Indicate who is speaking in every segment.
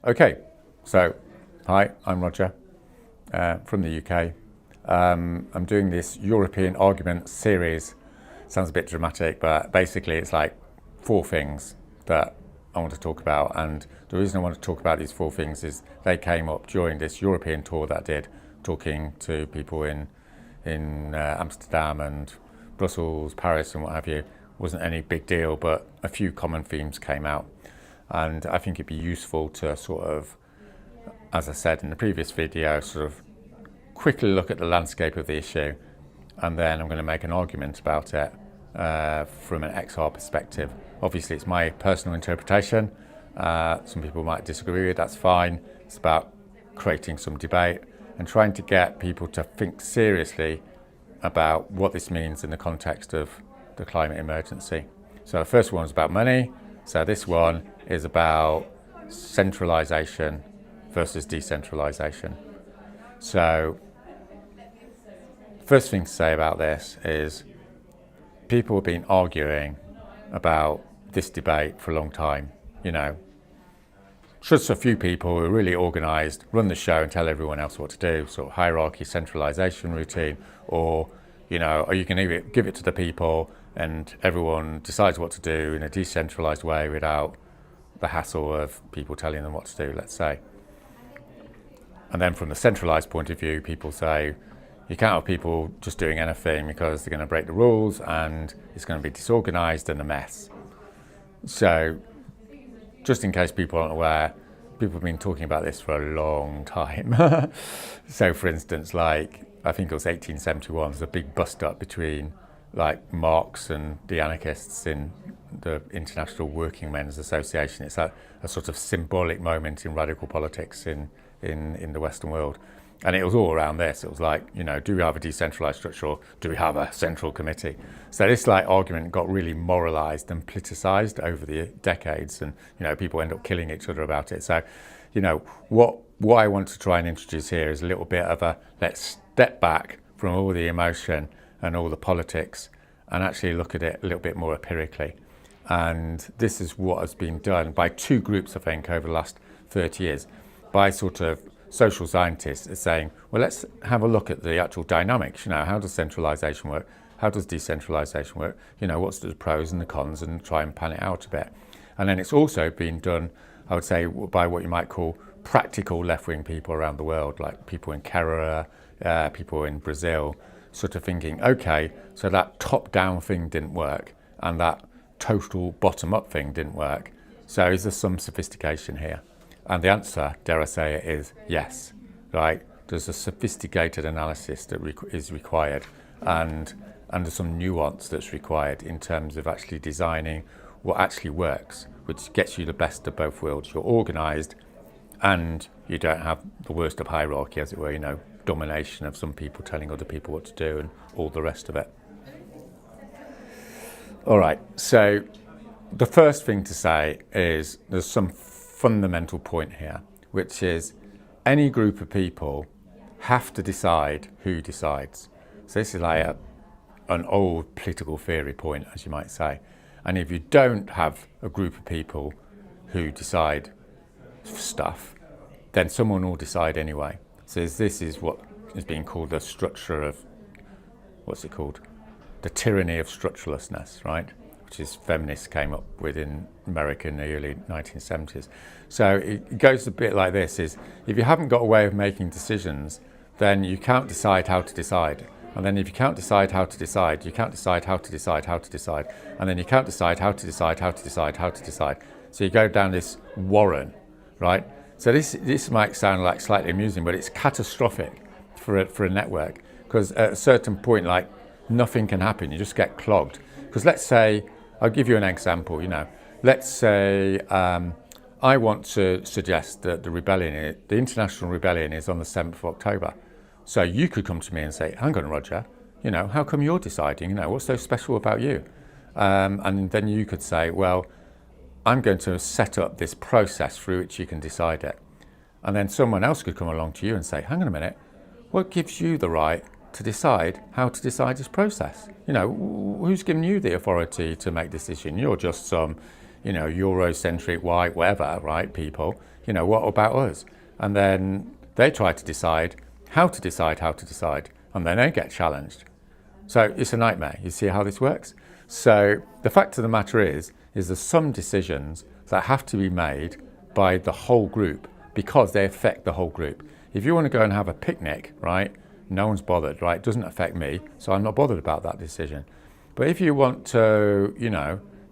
Speaker 1: Okay, so hi, I'm Roger from the UK. I'm doing this European argument series. Sounds a bit dramatic, but basically it's like four things that I want to talk about. And the reason I want to talk about these four things is they came up during this European tour that I did, talking to people in Amsterdam and Brussels, Paris and what have you. Wasn't any big deal, but a few common themes came out. And I think it'd be useful to sort of, as I said in the previous video, sort of quickly look at the landscape of the issue, and then I'm going to make an argument about it from an XR perspective. Obviously, it's my personal interpretation. Some people might disagree with, that's fine. It's about creating some debate and trying to get people to think seriously about what this means in the context of the climate emergency. So the first one is about money. So this one is about centralisation versus decentralisation. So first thing to say about this is people have been arguing about this debate for a long time. You know, just a few people who are really organised run the show and tell everyone else what to do, sort of hierarchy, centralisation routine, or, you know, are you going to give it to the people and everyone decides what to do in a decentralised way without the hassle of people telling them what to do, let's say. And then from the centralised point of view, people say you can't have people just doing anything because they're going to break the rules and it's going to be disorganised and a mess. So just in case people aren't aware, people have been talking about this for a long time. So for instance, like, I think it was 1871, there's a big bust up between like Marx and the anarchists in the International Working Men's Association. It's a sort of symbolic moment in radical politics in the Western world. And it was all around this. It was like, you know, do we have a decentralised structure or do we have a central committee? So this like argument got really moralised and politicised over the decades, and, you know, people end up killing each other about it. So, you know, what I want to try and introduce here is a little bit of a, let's step back from all the emotion and all the politics and actually look at it a little bit more empirically. And this is what has been done by two groups, I think, over the last 30 years, by sort of social scientists saying, well, let's have a look at the actual dynamics. You know, how does centralisation work? How does decentralisation work? You know, what's the pros and the cons, and try and pan it out a bit. And then it's also been done, I would say, by what you might call practical left-wing people around the world, like people in Kerala, people in Brazil, sort of thinking, okay, so that top-down thing didn't work and that total bottom-up thing didn't work. So is there some sophistication here? And the answer, dare I say it, is yes, right? There's a sophisticated analysis that is required, and there's some nuance that's required in terms of actually designing what actually works, which gets you the best of both worlds. You're organised and you don't have the worst of hierarchy, as it were, you know, domination of some people telling other people what to do and all the rest of it. All right, so the first thing to say is there's some fundamental point here, which is any group of people have to decide who decides. So this is like an old political theory point, as you might say. And if you don't have a group of people who decide stuff, then someone will decide anyway. So this is what is being called the structure of, what's it called? The tyranny of structurelessness, right? Which is feminists came up with in America in the early 1970s. So it goes a bit like this, is if you haven't got a way of making decisions, then you can't decide how to decide. And then if you can't decide how to decide, you can't decide how to decide how to decide. And then you can't decide how to decide how to decide how to decide. So you go down this warren, right? So this might sound like slightly amusing, but it's catastrophic for a network, because at a certain point, like, nothing can happen. You just get clogged. Because let's say, I'll give you an example, you know. Let's say I want to suggest that the International Rebellion is on the 7th of October. So you could come to me and say, hang on, Roger, you know, how come you're deciding? You know, what's so special about you? And then you could say, well, I'm going to set up this process through which you can decide it. And then someone else could come along to you and say, hang on a minute, what gives you the right to decide how to decide this process? You know, who's given you the authority to make decision? You're just some, you know, Eurocentric, white, whatever, right, people what about us? And then they try to decide, and then they get challenged. So it's a nightmare. You see how this works? So the fact of the matter is there's some decisions that have to be made by the whole group because they affect the whole group. If you want to go and have a picnic, right, no one's bothered, right? It doesn't affect me, so I'm not bothered about that decision. But if you want to,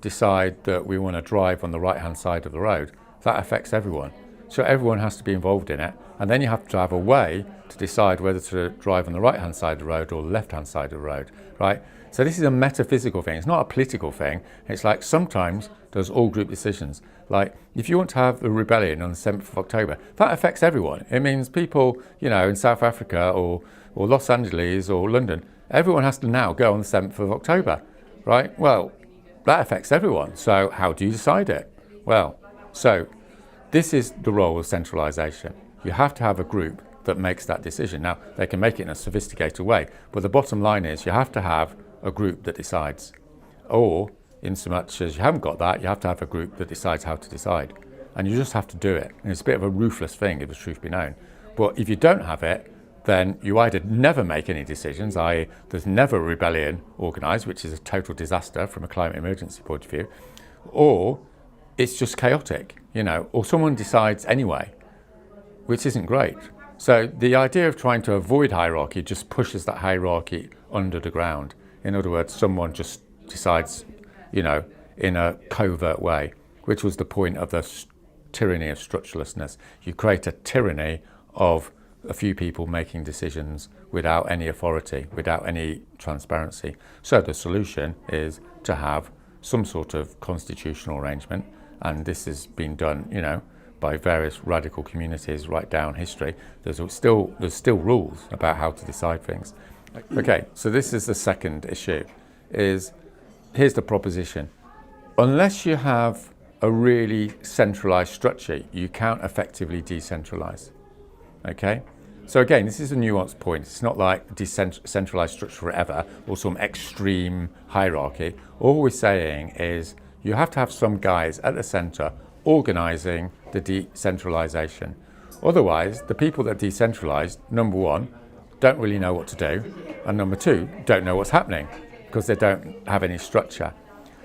Speaker 1: decide that we want to drive on the right-hand side of the road, that affects everyone. So everyone has to be involved in it. And then you have to have a way to decide whether to drive on the right-hand side of the road or the left-hand side of the road, right? So this is a metaphysical thing. It's not a political thing. It's like sometimes there's all group decisions. Like if you want to have a rebellion on the 7th of October, that affects everyone. It means people, in South Africa or Los Angeles or London, everyone has to now go on the 7th of October, right? Well, that affects everyone. So how do you decide it? Well, so this is the role of centralisation. You have to have a group that makes that decision. Now, they can make it in a sophisticated way, but the bottom line is you have to have a group that decides. Or, in so much as you haven't got that, you have to have a group that decides how to decide. And you just have to do it. And it's a bit of a ruthless thing, if the truth be known. But if you don't have it, then you either never make any decisions, i.e. there's never a rebellion organised, which is a total disaster from a climate emergency point of view, or it's just chaotic, or someone decides anyway, which isn't great. So the idea of trying to avoid hierarchy just pushes that hierarchy under the ground. In other words, someone just decides, in a covert way, which was the point of the tyranny of structurelessness. You create a tyranny of a few people making decisions without any authority, without any transparency. So the solution is to have some sort of constitutional arrangement, and this has been done, by various radical communities right down history. There's still rules about how to decide things. Okay, so this is the second issue. Here's the proposition. Unless you have a really centralized structure, you can't effectively decentralize. Okay? So again, this is a nuanced point. It's not like decentralized structure forever or some extreme hierarchy. All we're saying is you have to have some guys at the center organizing the decentralization. Otherwise, the people that decentralize, number one, don't really know what to do, and number two, don't know what's happening because they don't have any structure.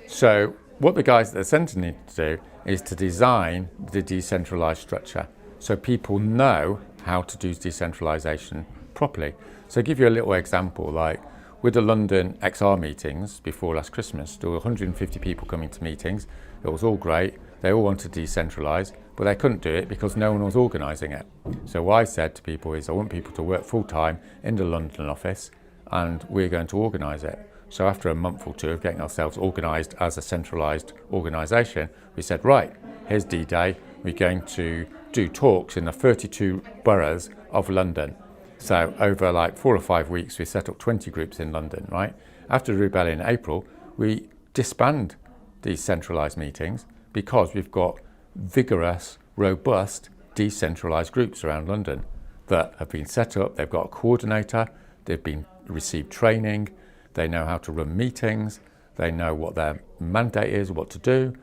Speaker 1: So what the guys at the center need to do is to design the decentralized structure so people know how to do decentralization properly. So I'll give you a little example, like with the London XR meetings before last Christmas, there were 150 people coming to meetings. It was all great. They all wanted to decentralise, but they couldn't do it because no one was organising it. So what I said to people is I want people to work full-time in the London office and we're going to organise it. So after a month or two of getting ourselves organised as a centralised organisation, we said, right, here's D-Day. We're going to do talks in the 32 boroughs of London. So over like 4 or 5 weeks, we set up 20 groups in London, right? After the rebellion in April, we disband these centralised meetings because we've got vigorous, robust, decentralised groups around London that have been set up. They've got a coordinator, they've received training, they know how to run meetings, they know what their mandate is, what to do,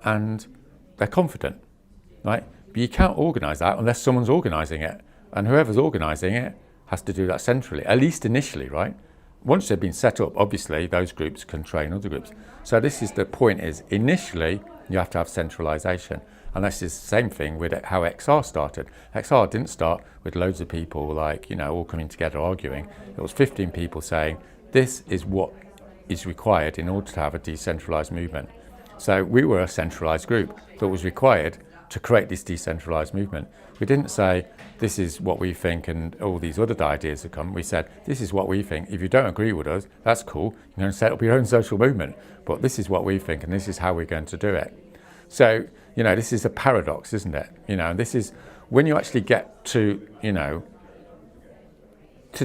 Speaker 1: and they're confident, right? But you can't organise that unless someone's organising it, and whoever's organising it has to do that centrally, at least initially, right? Once they've been set up, obviously those groups can train other groups. So this is the point: is initially you have to have centralisation, and this is the same thing with how XR started. XR didn't start with loads of people like all coming together arguing. It was 15 people saying this is what is required in order to have a decentralised movement. So we were a centralised group that was required to create this decentralised movement. We didn't say this is what we think and all these other ideas have come. We said this is what we think. If you don't agree with us, that's cool. You can set up your own social movement. But this is what we think and this is how we're going to do it. So, this is a paradox, isn't it? And this is when you actually get to, to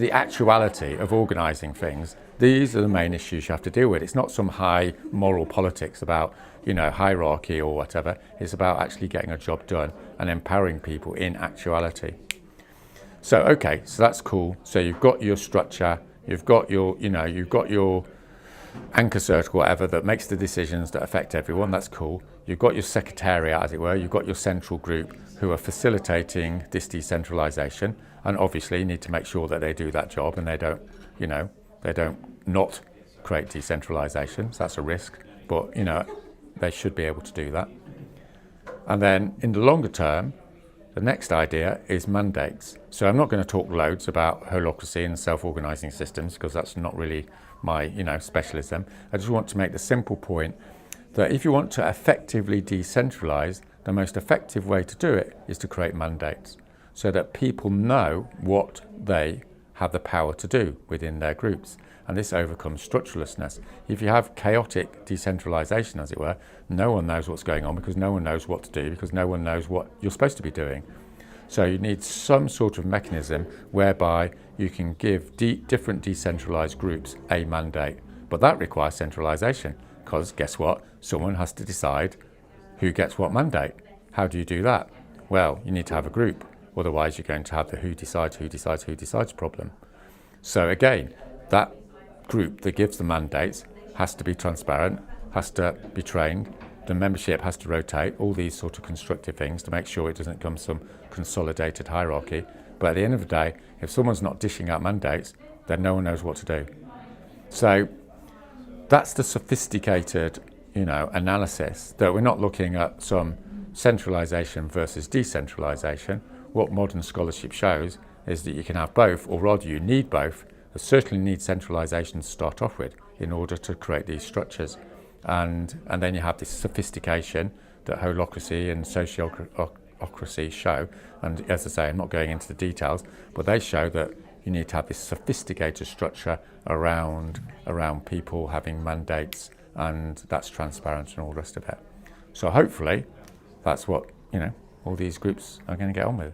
Speaker 1: the actuality of organising things, these are the main issues you have to deal with. It's not some high moral politics about, hierarchy or whatever. It's about actually getting a job done and empowering people in actuality. So, okay, so that's cool. So you've got your structure, you've got your, you've got your anchor circle, whatever, that makes the decisions that affect everyone. That's cool. You've got your secretariat, as it were. You've got your central group who are facilitating this decentralisation, and obviously you need to make sure that they do that job and they don't, they don't not create decentralisation. So that's a risk, but they should be able to do that. And then in the longer term, the next idea is mandates. So I'm not going to talk loads about holacracy and self-organising systems because that's not really my specialism. I just want to make the simple point that if you want to effectively decentralise, the most effective way to do it is to create mandates so that people know what they have the power to do within their groups. And this overcomes structurelessness. If you have chaotic decentralisation, as it were, no one knows what's going on because no one knows what to do because no one knows what you're supposed to be doing. So you need some sort of mechanism whereby you can give different decentralised groups a mandate. But that requires centralisation because guess what? Someone has to decide who gets what mandate. How do you do that? Well, you need to have a group. Otherwise, you're going to have the who decides problem. So again, that group that gives the mandates has to be transparent, has to be trained, the membership has to rotate, all these sort of constructive things to make sure it doesn't become some consolidated hierarchy. But at the end of the day, if someone's not dishing out mandates, then no one knows what to do. So that's the sophisticated, analysis, that we're not looking at some centralisation versus decentralisation. What modern scholarship shows is that you can have both, or rather you need both. You certainly need centralisation to start off with in order to create these structures. And then you have this sophistication that holacracy and sociocracy show. And as I say, I'm not going into the details, but they show that you need to have this sophisticated structure around people having mandates, and that's transparent and all the rest of it. So hopefully that's what, all these groups are going to get on with.